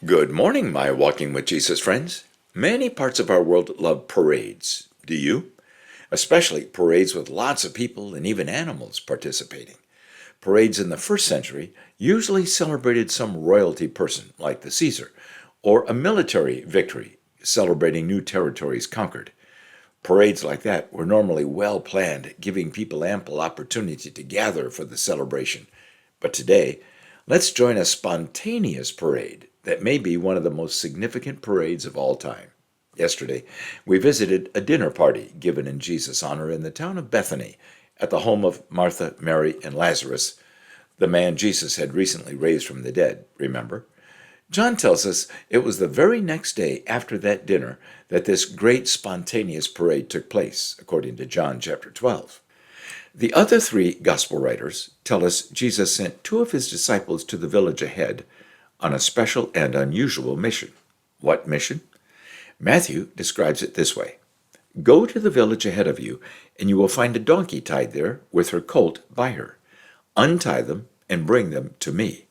Good morning, my Walking with Jesus friends. Many parts of our world love parades. Do you? Especially parades with lots of people and even animals participating. Parades in the first century usually celebrated some royalty person, like the Caesar, or a military victory, celebrating new territories conquered. Parades like that were normally well planned, giving people ample opportunity to gather for the celebration. But today, let's join a spontaneous parade that may be one of the most significant parades of all time. Yesterday, we visited a dinner party given in Jesus' honor in the town of Bethany at the home of Martha, Mary, and Lazarus, the man Jesus had recently raised from the dead, remember? John tells us it was the very next day after that dinner that this great spontaneous parade took place, according to John chapter 12. The other three gospel writers tell us Jesus sent two of his disciples to the village ahead on a special and unusual mission. What mission? Matthew describes it this way: Go to the village ahead of you, and you will find a donkey tied there with her colt by her. Untie them and bring them to me.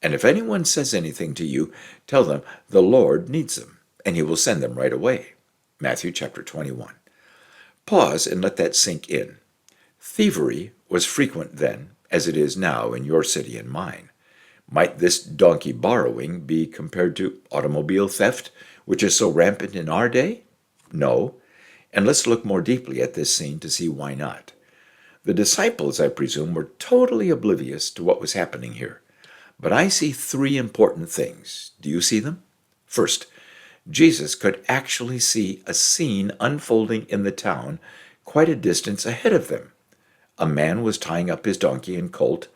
And if anyone says anything to you, tell them the Lord needs them, and he will send them right away. Matthew chapter 21. Pause and let that sink in. Thievery was frequent then, as it is now in your city and mine. Might this donkey borrowing be compared to automobile theft, which is so rampant in our day? No. And let's look more deeply at this scene to see why not. The disciples, I presume, were totally oblivious to what was happening here. But I see three important things. Do you see them? First, Jesus could actually see a scene unfolding in the town quite a distance ahead of them. A man was tying up his donkey and colt,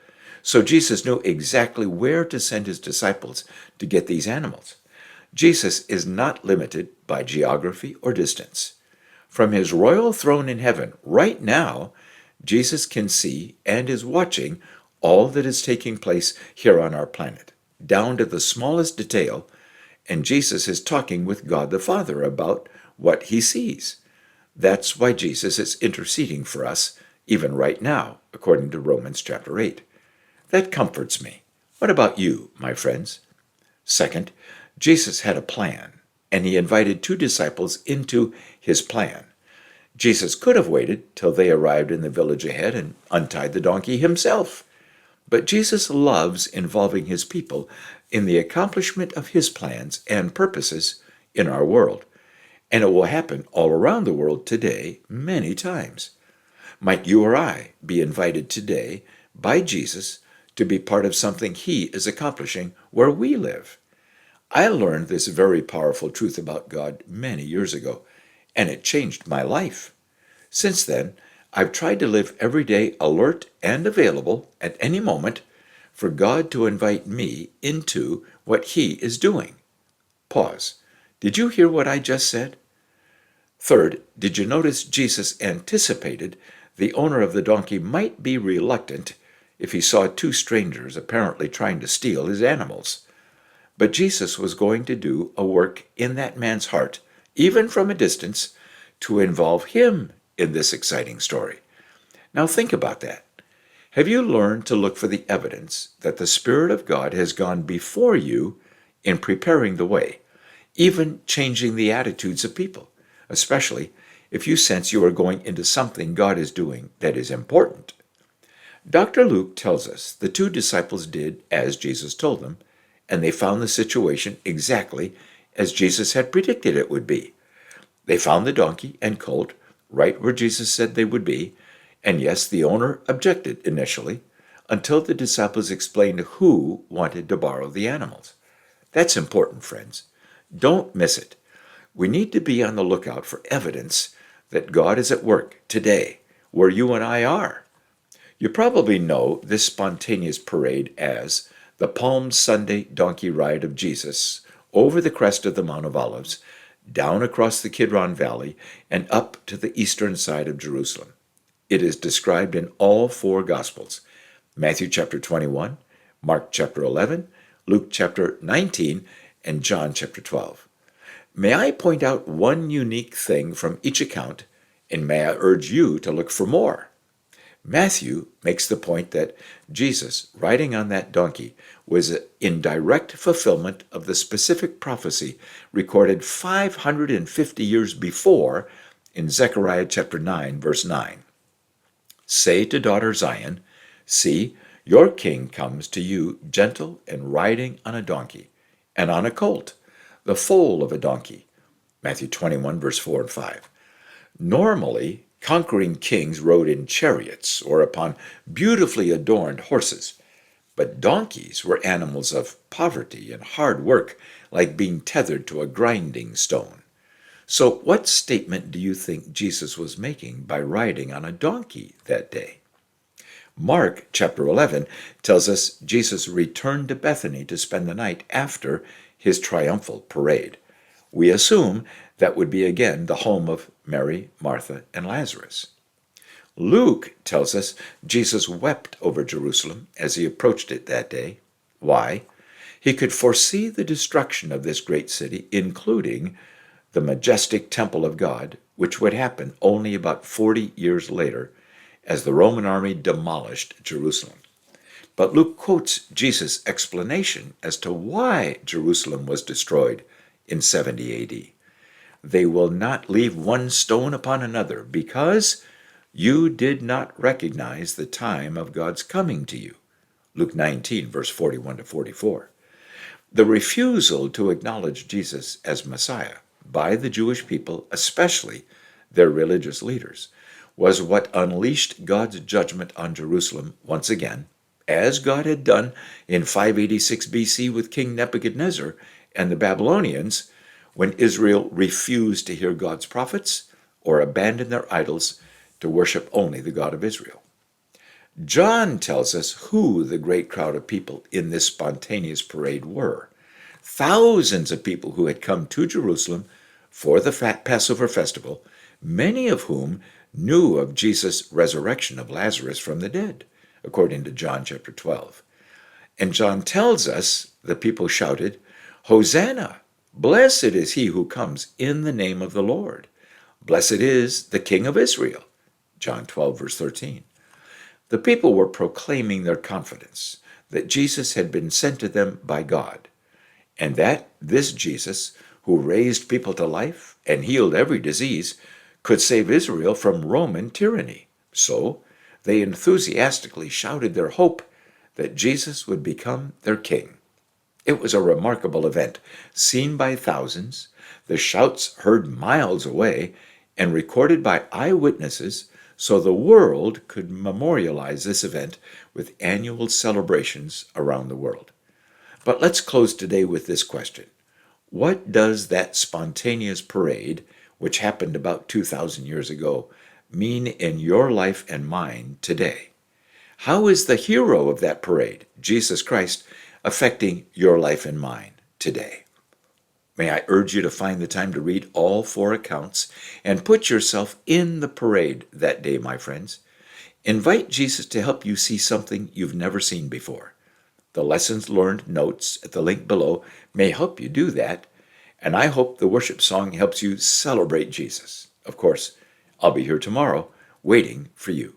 so Jesus knew exactly where to send his disciples to get these animals. Jesus is not limited by geography or distance. From his royal throne in heaven, right now, Jesus can see and is watching all that is taking place here on our planet, down to the smallest detail, and Jesus is talking with God the Father about what he sees. That's why Jesus is interceding for us, even right now, according to Romans chapter 8. That comforts me. What about you, my friends? Second, Jesus had a plan, and he invited two disciples into his plan. Jesus could have waited till they arrived in the village ahead and untied the donkey himself. But Jesus loves involving his people in the accomplishment of his plans and purposes in our world. And it will happen all around the world today many times. Might you or I be invited today by Jesus to be part of something he is accomplishing where we live? I learned this very powerful truth about God many years ago, and it changed my life. Since then, I've tried to live every day alert and available at any moment for God to invite me into what he is doing. Pause. Did you hear what I just said? Third, did you notice Jesus anticipated the owner of the donkey might be reluctant if he saw two strangers apparently trying to steal his animals? But Jesus was going to do a work in that man's heart, even from a distance, to involve him in this exciting story. Now think about that. Have you learned to look for the evidence that the Spirit of God has gone before you in preparing the way, even changing the attitudes of people, especially if you sense you are going into something God is doing that is important? Dr. Luke tells us the two disciples did as Jesus told them, and they found the situation exactly as Jesus had predicted it would be. They found the donkey and colt right where Jesus said they would be, and yes, the owner objected initially, until the disciples explained who wanted to borrow the animals. That's important, friends. Don't miss it. We need to be on the lookout for evidence that God is at work today, where you and I are. You probably know this spontaneous parade as the Palm Sunday donkey ride of Jesus over the crest of the Mount of Olives, down across the Kidron Valley, and up to the eastern side of Jerusalem. It is described in all four Gospels: Matthew chapter 21, Mark chapter 11, Luke chapter 19, and John chapter 12. May I point out one unique thing from each account, and may I urge you to look for more. Matthew makes the point that Jesus, riding on that donkey, was in direct fulfillment of the specific prophecy recorded 550 years before in Zechariah chapter 9, verse 9. Say to daughter Zion, see, your king comes to you gentle and riding on a donkey, and on a colt, the foal of a donkey. Matthew 21, verse 4 and 5. Normally, conquering kings rode in chariots or upon beautifully adorned horses, but donkeys were animals of poverty and hard work, like being tethered to a grinding stone. So what statement do you think Jesus was making by riding on a donkey that day? Mark chapter 11 tells us Jesus returned to Bethany to spend the night after his triumphal parade. We assume that would be again the home of Mary, Martha, and Lazarus. Luke tells us Jesus wept over Jerusalem as he approached it that day. Why? He could foresee the destruction of this great city, including the majestic temple of God, which would happen only about 40 years later as the Roman army demolished Jerusalem. But Luke quotes Jesus' explanation as to why Jerusalem was destroyed in 70 AD. They will not leave one stone upon another because you did not recognize the time of God's coming to you. Luke 19, verse 41 to 44. The refusal to acknowledge Jesus as Messiah by the Jewish people, especially their religious leaders, was what unleashed God's judgment on Jerusalem once again, as God had done in 586 BC with King Nebuchadnezzar and the Babylonians, when Israel refused to hear God's prophets or abandoned their idols to worship only the God of Israel. John tells us who the great crowd of people in this spontaneous parade were. Thousands of people who had come to Jerusalem for the Passover festival, many of whom knew of Jesus' resurrection of Lazarus from the dead, according to John chapter 12. And John tells us the people shouted, Hosanna! Blessed is he who comes in the name of the Lord. Blessed is the King of Israel. John 12, verse 13. The people were proclaiming their confidence that Jesus had been sent to them by God, and that this Jesus, who raised people to life and healed every disease, could save Israel from Roman tyranny. So they enthusiastically shouted their hope that Jesus would become their king. It was a remarkable event, seen by thousands, the shouts heard miles away, and recorded by eyewitnesses, so the world could memorialize this event with annual celebrations around the world. But let's close today with this question. What does that spontaneous parade, which happened about 2,000 years ago, mean in your life and mine today? How is the hero of that parade, Jesus Christ, affecting your life and mine today? May I urge you to find the time to read all 4 accounts and put yourself in the parade that day, my friends. Invite Jesus to help you see something you've never seen before. The lessons learned notes at the link below may help you do that, and I hope the worship song helps you celebrate Jesus. Of course, I'll be here tomorrow waiting for you.